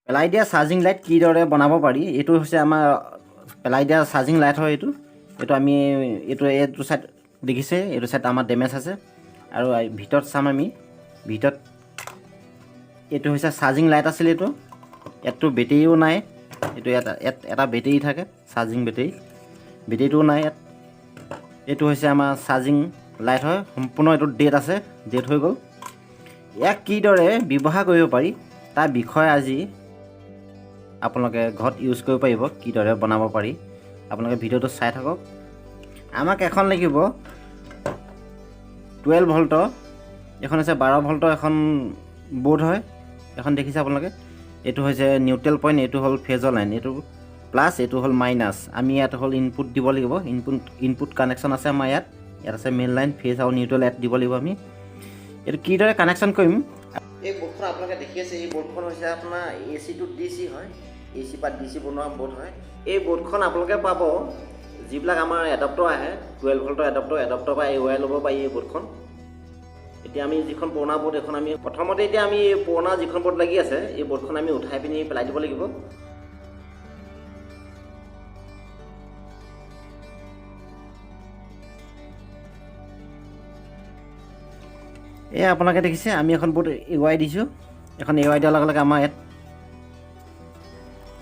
পেলাই দিয়া charging light কিদৰে বনাব পাৰি এইটো হৈছে আমাৰ পেলাই দিয়া চাৰ্জিং লাইট হয় এইটো আমি এইটো চাইড দেখিছে এইটো চাইড আমাৰ ডেমেজ আছে আৰু ভিতৰত চাম আমি ভিতৰত এইটো হৈছে চাৰ্জিং লাইট আছিল ইয়াততো বেটেৰীও নাই এইটো এটা বেটেৰী থাকে চাৰ্জিং বেটেৰীটোও নাই এইটো হৈছে আমাৰ চাৰ্জিং লাইট হয় সম্পূৰ্ণ এইটো ডেট আছে ডেট হৈ গ'ল ইয়াক কিদৰে ব্যৱহাৰ কৰিব পাৰি তাৰ বিষয়ে আজি আপোনালোকে ঘৰত ইউজ কৰিব পাৰিব কিদৰে বনাব পাৰি আপোনালোকে ভিডিঅ'টো চাই থাকক আমাক এখন লাগিব 12 ভল্টৰ এখন হৈছে 12 ভল্টৰ এখন বোৰ্ড হয় এখন দেখিছে আপোনালোকে এইটো হৈছে নিউট্ৰেল পইণ্ট এইটো হ'ল ফেজৰ লাইন এইটো প্লাছ এইটো হ'ল মাইনাছ আমি ইয়াত হ'ল ইনপুট দিব লাগিব ইনপুট কানেকশ্যন আছে আমাৰ ইয়াত আছে মেইন লাইন ফেজ আৰু নিউট্ৰেল ইয়াত দিব লাগিব আমি এইটো কিদৰে কানেকশ্যন কৰিম এই বোৰ্ডখন আপোনালোকে দেখি আছে এই বোৰ্ডখন হৈছে আপোনাৰ AC টু DC হয় AC পৰা DC বনোৱা বোৰ্ড হয় এই বোৰ্ডখন আপোনালোকে পাব যিবিলাক আমাৰ এডাপ্টৰ আহে 12 ভল্টৰ এডাপ্টৰ পৰা এই ওয়াই ল'ব পাৰি এই বোৰ্ডখন এতিয়া আমি যিখন পুৰণা বোৰ্ড এখন আমি প্ৰথমতে এতিয়া আমি পুৰণা যিখন বোৰ্ড লাগি আছে এই বোৰ্ডখন আমি উঠাই পিনি পেলাই দিব লাগিব এয়া আপোনালোকে দেখিছে আমি এখন বোৰ্ড এৱাই দিছোঁ এখন এৱাই দিয়াৰ লগে লগে আমাৰ ইয়াত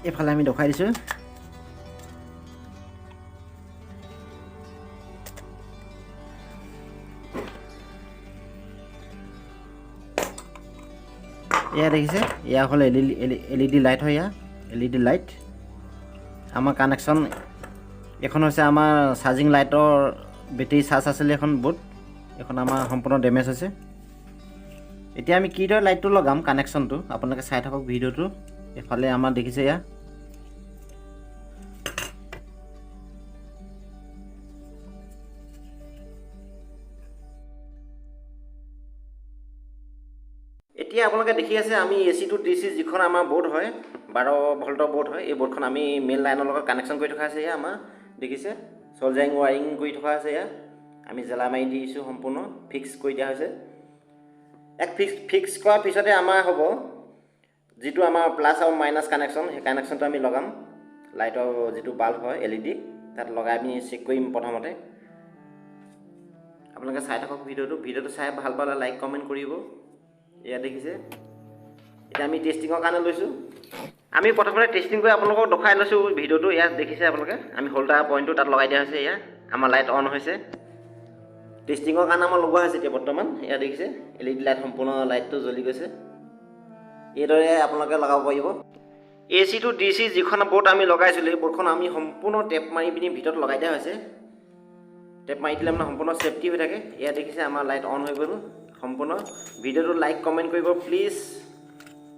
এইফালে আমি দেখাই দিছোঁ এয়া দেখিছে এয়া হ'ল LED লাইট হয় এয়া LED লাইট আমাৰ কানেকশ্যন এখন হৈছে আমাৰ চাৰ্জিং লাইটৰ বেটেৰী চাৰ্জ আছিলে এখন বোৰ্ড এখন আমাৰ সম্পূৰ্ণ ডেমেজ হৈছে এতিয়া আমি কিদৰে লাইটটো লগাম কানেকশ্যনটো আপোনালোকে চাই থাকক ভিডিঅ'টো এফালে আমাৰ দেখিছে এয়া এতিয়া আপোনালোকে দেখি আছে আমি AC টু DC যিখন আমাৰ বোৰ্ড হয় 12 ভল্টৰ বোৰ্ড হয় এই বোৰ্ডখন আমি মেইন লাইনৰ লগত কানেকশ্যন কৰি থকা আছে এয়া আমাৰ দেখিছে চলজাৰিং ৱাৰিং কৰি থকা আছে এয়া আমি জেলা মাৰি দিছোঁ সম্পূৰ্ণ ফিক্স কৰি দিয়া হৈছে এক ফিক্স কৰাৰ পিছতে আমাৰ হ'ব যিটো আমাৰ প্লাছ আৰু মাইনাছ কানেকশ্যন সেই কানেকশ্যনটো আমি লগাম লাইটৰ যিটো বাল্ব হয় LED তাত লগাই আমি চেক কৰিম প্ৰথমতে আপোনালোকে চাই থাকক ভিডিঅ'টো চাই ভাল পালে লাইক কমেণ্ট কৰিব এয়া দেখিছে এতিয়া আমি টেষ্টিঙৰ কাৰণে লৈছোঁ আমি প্ৰথমতে টেষ্টিং কৰি আপোনালোকক দেখাই লৈছোঁ ভিডিঅ'টো ইয়াত দেখিছে আপোনালোকে আমি হোল্ডাৰ পইণ্টটো তাত লগাই দিয়া হৈছে এয়া আমাৰ লাইট অন হৈছে টেষ্টিঙৰ কাৰণে আমাৰ লগোৱা হৈছে এতিয়া বৰ্তমান এয়া দেখিছে LED লাইট সম্পূৰ্ণ লাইটটো জ্বলি গৈছে এইদৰে আপোনালোকে লগাব পাৰিব AC টু DC যিখন বোৰ্ড আমি লগাইছিলোঁ এই বোৰ্ডখন আমি সম্পূৰ্ণ টেপ মাৰি পিনি ভিতৰত লগাই দিয়া হৈছে টেপ মাৰি দিলে মানে সম্পূৰ্ণ চেফটি হৈ থাকে এয়া দেখিছে আমাৰ লাইট অন হৈ গ'ল সম্পূৰ্ণ ভিডিঅ'টো লাইক কমেণ্ট কৰিব প্লিজ